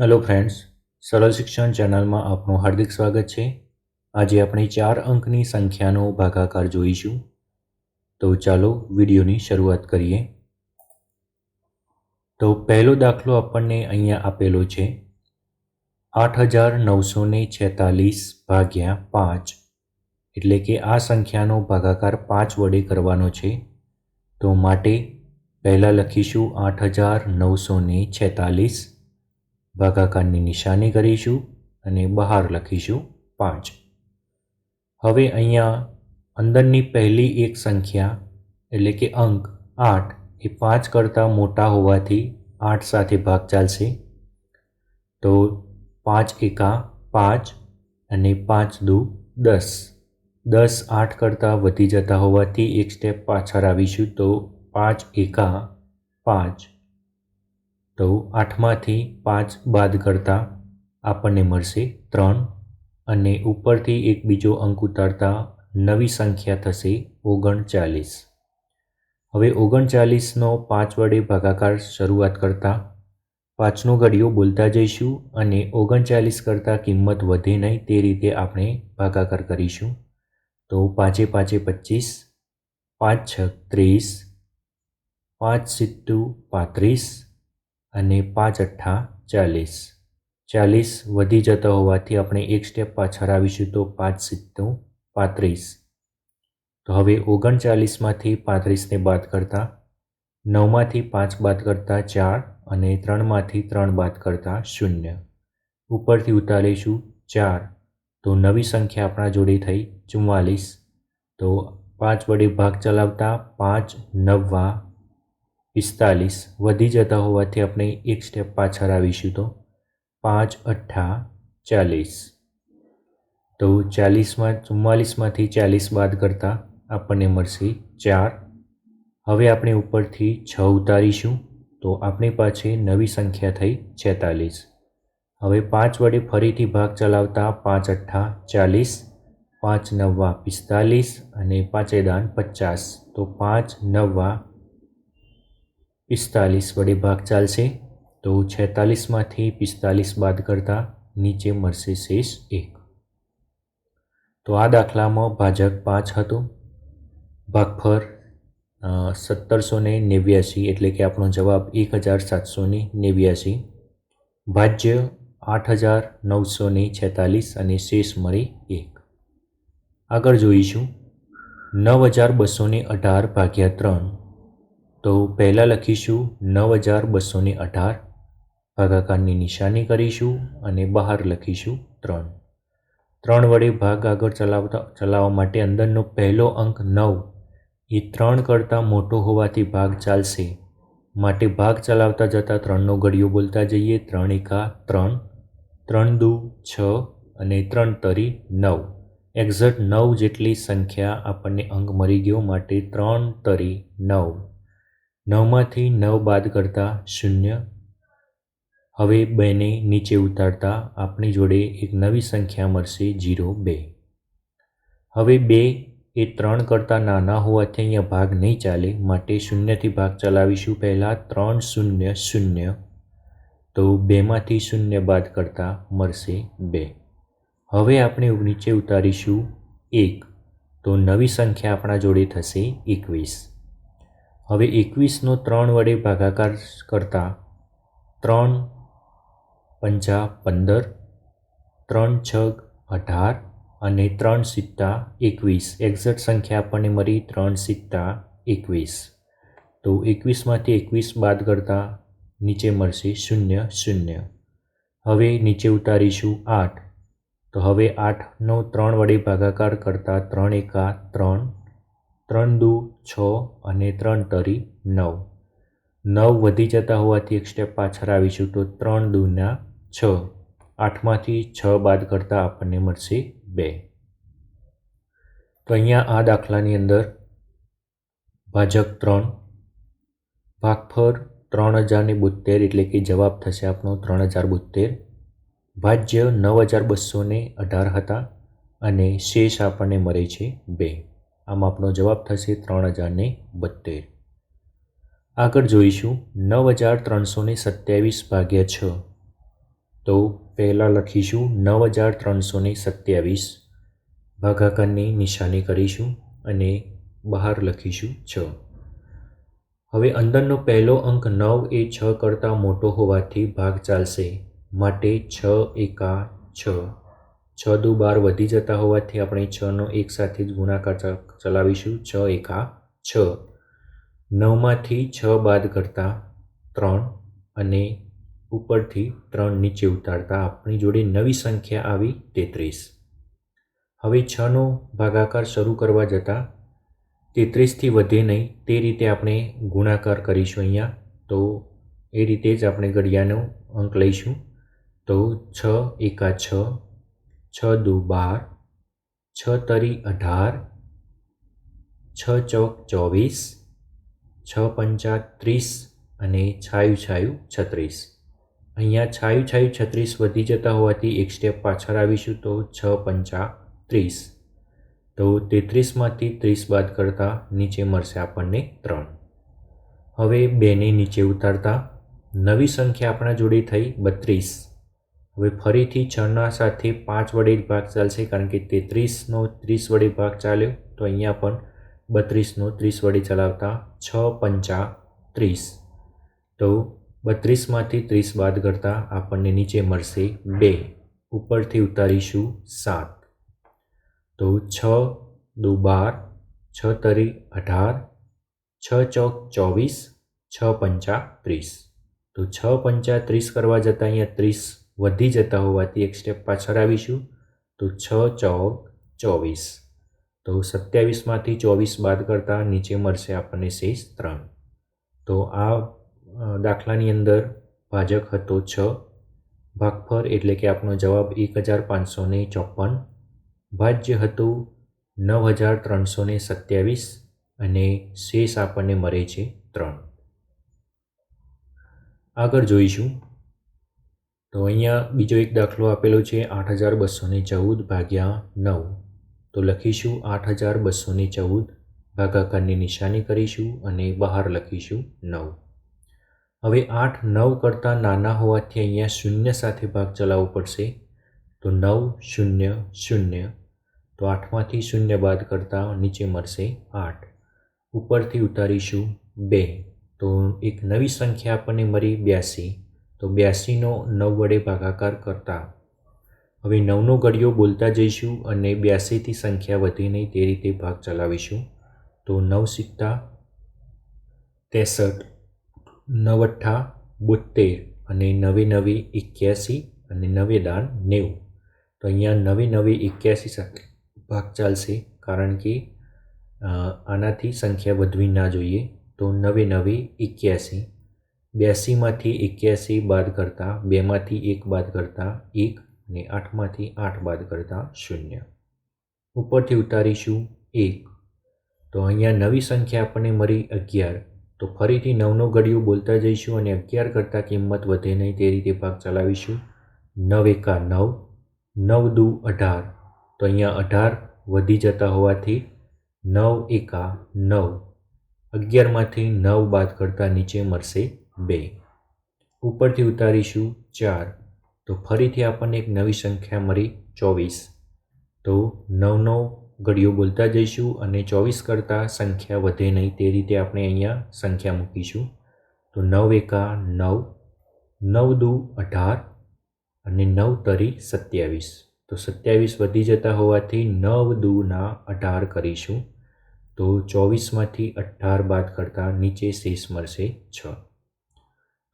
Hello friends, સરળ શિક્ષણ ચેનલમાં આપનું હાર્દિક સ્વાગત છે। આજે આપણે 4 અંકની સંખ્યાનો ભાગાકાર જોઈશું। તો ચાલો વિડીયોની શરૂઆત કરીએ। તો પહેલો દાખલો આપણને અહીંયા આપેલો છે 8946 ભાગ્યા 5, એટલે કે આ સંખ્યાનો ભાગાકાર 5 વડે કરવાનો છે। તો માટે પહેલાં લખીશું 8946, ભાગાકારની નિશાની કરીશું અને બહાર લખીશું 5। હવે અહીંયા અંદરની પહેલી એક સંખ્યા એટલે કે અંક 8 એ 5 કરતાં મોટા હોવાથી 8 સાથે ભાગ ચાલશે। તો 5 એકા 5 અને 5 દુ 10, 10 8 કરતાં વધી જતા હોવાથી એક સ્ટેપ પાછળ આવીશું। તો 5 એકા 5, તો 8માંથી 5 બાદ કરતાં આપણને મળશે 3 અને ઉપરથી એક બીજો અંક ઉતારતા નવી સંખ્યા થશે 39। હવે 39નો 5 વડે ભાગાકાર શરૂઆત કરતાં 5નો ઘડિયો બોલતા જઈશું અને 39 કરતાં કિંમત વધે નહીં તે રીતે આપણે ભાગાકાર કરીશું। તો 5 5 25, 5 6 30, 5 7 35 અને 5 8 40, 40 વધી જતા હોવાથી આપણે એક સ્ટેપ પાછળ આવીશું। તો 5 7 35, તો હવે 39માંથી 35ને બાદ કરતાં 9માંથી 5 બાદ કરતાં 4 અને 3માંથી 3 બાદ કરતાં 0, ઉપરથી ઉતારીશું 4, તો નવી સંખ્યા આપણા જોડે થઈ 44। તો 5 વડે ભાગ ચલાવતા 5 9 45 વધી જતા હોવાથી આપણે એક સ્ટેપ પાછળ આવીશું। તો 5 8 40, તો 44માંથી 40 બાદ કરતાં આપણને મળશે 4। હવે આપણે ઉપરથી 6 ઉતારીશું તો આપણી પાસે નવી સંખ્યા થઈ 46। હવે 5 વડે ફરીથી ભાગ ચલાવતા 5 8 40, 5 9 45 અને 5 દાન 50, તો 5 9 45 વડે ભાગ ચાલશે। તો 46માંથી 45 બાદ કરતાં નીચે મળશે શેષ 1। તો આ દાખલામાં ભાજક 5 હતો, ભાગફળ 1789 એટલે કે આપણો જવાબ 1789, ભાજ્ય 8946 અને શેષ મળે 1। આગળ જોઈશું 9218 ભાગ્યા 3। તો પહેલાં લખીશું 9218, ભાગાકારની નિશાની કરીશું અને બહાર લખીશું 3। 3 વડે ભાગ આગળ ચલાવવા માટે અંદરનો પહેલો અંક 9 એ 3 કરતાં મોટો હોવાથી ભાગ ચાલશે, માટે ભાગ ચલાવતા જતાં 3નો ઘડિયો બોલતા જઈએ। 3 એકા 3, 3 દુ 6 અને 3 તરી 9, એક્ઝેક્ટ 9 જેટલી સંખ્યા આપણને અંક મળી ગયો, માટે 3 તરી 9, 9માંથી 9 બાદ કરતાં 0। હવે 2ને નીચે ઉતારતા આપણી જોડે એક નવી સંખ્યા મળશે 02। હવે 2 એ 3 કરતાં નાના હોવાથી અહીંયા ભાગ નહીં ચાલે, માટે 0થી ભાગ ચલાવીશું। પહેલાં 3 0 0, તો 2માંથી 0 બાદ કરતાં મળશે 2। હવે આપણે નીચે ઉતારીશું 1, તો નવી સંખ્યા આપણા જોડે થશે 21। હવે 21નો 3 વડે ભાગાકાર કરતાં 3 5 15, 3 6 18 અને 3 7 21, એક્ઝેક્ટ સંખ્યા આપણને મળી 3 7 21। તો 21માંથી 21 બાદ કરતાં નીચે મળશે 0 0। હવે નીચે ઉતારીશું 8, તો હવે 8નો 3 વડે ભાગાકાર કરતાં 3 એકા 3, 3 દુ 6 અને 3 તરી 9, 9 વધી જતા હોવાથી એક સ્ટેપ પાછળ આવીશું। તો 3 દુના 6, 8માંથી 6 બાદ કરતાં આપણને મળશે 2। તો અહીંયા આ દાખલાની અંદર ભાજક 3, ભાગફળ 3072 એટલે કે જવાબ થશે આપણો 3072, ભાજ્ય 9218 હતા અને શેષ આપણને મળે છે 2। આમ આપણો જવાબ થશે 3072। આગળ જોઈશું 9327 ભાગ્યા 6। તો પહેલાં લખીશું 9327, ભાગાકારની નિશાની કરીશું અને બહાર લખીશું 6. હવે અંદરનો પહેલો અંક 9 એ 6 કરતાં મોટો હોવાથી ભાગ ચાલશે, માટે 6 એકા 6. 6 દુ 12 વધી જતા હોવાથી આપણે 6નો એક સાથે જ ગુણાકાર ચલાવીશું. 6 એકા 6. 9માંથી 6 બાદ કરતાં 3 અને ઉપરથી 3 નીચે ઉતારતા આપણી જોડે નવી સંખ્યા આવી 33. હવે 6નો ભાગાકાર શરૂ કરવા જતાં 33થી વધે નહીં તે રીતે આપણે ગુણાકાર કરીશું અહીંયા. તો એ રીતે જ આપણે ઘડિયાનો અંક લઈશું. તો 6 એકા 6, 6 દુ 12, 6 તરી 18, 6 ચોક 24, 6 પંચા 30 અને છાયું 36. અહીંયા છાયું 36 વધી જતા હોવાથી એક સ્ટેપ પાછળ આવીશું. તો 6 પંચા 30. તો 33માંથી 30 બાદ કરતાં નીચે મળશે આપણને 3. હવે 2ને નીચે ઉતારતા નવી સંખ્યા આપણા જોડે થઈ 32. હવે ફરીથી 6ના સાથે 5 વડે જ ભાગ ચાલશે, કારણ કે 33નો 30 વડે ભાગ ચાલ્યો. તો અહીંયા પણ 32નો 30 વડે ચલાવતા 6 પંચા 30. તો 32માંથી 30 બાદ કરતાં આપણને નીચે મળશે 2. ઉપરથી ઉતારીશું 7. તો 6 દુ 12, 6 તરી 18, 6 ચોક 24, 6 પંચા 30. તો 6 પંચા 30 કરવા જતાં અહીંયા 30 વધી જતા હોવાથી એક સ્ટેપ પાછળ આવીશું. તો 6 ચોક 24. તો 27માંથી 24 બાદ કરતાં નીચે મળશે આપણને શેષ 3. તો આ દાખલાની અંદર ભાજક હતો 6, ભાગફળ એટલે કે આપણો જવાબ 1554, ભાજ્ય હતું 9327 અને શેષ આપણને મળે છે 3. આગળ જોઈશું. તો અહીંયા બીજો એક દાખલો આપેલો છે 8214 ભાગ્યા 9. તો લખીશું 8214, ભાગાકારની નિશાની કરીશું અને બહાર લખીશું 9. હવે 8 9 કરતાં નાના હોવાથી અહીંયા 0 સાથે ભાગ ચલાવવો પડશે. તો 9 0 0. તો 8માંથી 0 બાદ કરતાં નીચે મળશે 8. ઉપરથી ઉતારીશું 2. તો એક નવી સંખ્યા આપણને મળી 82. તો 82નો 9 વડે ભાગાકાર કરતા હવે 9નો ઘડિયો બોલતા જઈશું અને 82થી સંખ્યા વધે નહીં તે રીતે ભાગ ચલાવીશું. તો 9 સિક્કા 63, 9 અઠ્ઠા 72 અને 9 9 81 અને 9 દાન 90. તો અહીંયા 9 9 81 સાથે ભાગ ચાલશે, કારણ કે આનાથી સંખ્યા વધવી ના જોઈએ. તો 9 9 81. 82માંથી 81 બાદ કરતાં 2માંથી 1 બાદ કરતાં 1 અને 8માંથી 8 બાદ કરતાં 0. ઉપરથી ઉતારીશું 1. તો અહીંયા નવી સંખ્યા આપણને મળી 11. તો ફરીથી 9નો ઘડિયો બોલતા જઈશું અને 11 કરતાં કિંમત વધે નહીં તે રીતે ભાગ ચલાવીશું. 9 એકા 9, 9 દુ 18. તો અહીંયા 18 વધી જતા હોવાથી 9 એકા 9. 11માંથી 9 બાદ કરતાં નીચે મળશે 2. ઉપરથી ઉતારીશું 4. તો ફરીથી આપણને એક નવી સંખ્યા મળી 24. તો 9નો ઘડિયો બોલતા જઈશું અને 24 કરતાં સંખ્યા વધે નહીં તે રીતે આપણે અહીંયા સંખ્યા મૂકીશું. તો 9 એકા 9, 9 દુ 18 અને 9 તરી 27. તો 27 વધી જતા હોવાથી 9 દુના 18 કરીશું. તો 24માંથી 18 બાદ કરતાં નીચે શેષ મળશે 6.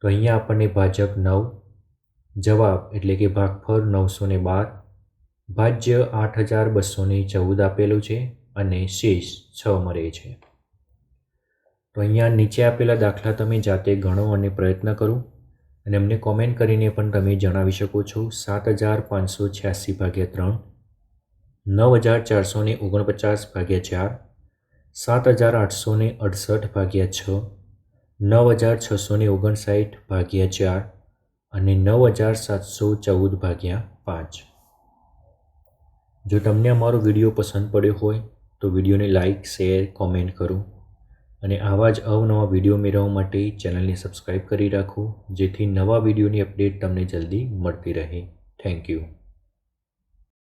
તો અહીંયા આપણને ભાજક 9, જવાબ એટલે કે ભાગફળ 912, ભાજ્ય 8214 આપેલું છે અને શેષ 6 મળે છે. તો અહીંયા નીચે આપેલા દાખલા તમે જાતે ગણો અને પ્રયત્ન કરો અને અમને કોમેન્ટ કરીને પણ તમે જણાવી શકો છો. 7586 ભાગ્યા 3, 9449 ભાગ્યા 4, 7868 ભાગ્યા 6, 9659 ભાગ્યા 4 અને 9714 ભાગ્યા 5. જો તમને અમારો વિડીયો પસંદ પડ્યો હોય તો વિડીયોને લાઇક, શેર, કોમેન્ટ કરો અને આવા જ અવનવા વિડીયો મેળવવા માટે ચેનલને સબસ્ક્રાઈબ કરી રાખો, જેથી નવા વિડીયોની અપડેટ તમને જલ્દી મળતી રહે. Thank you.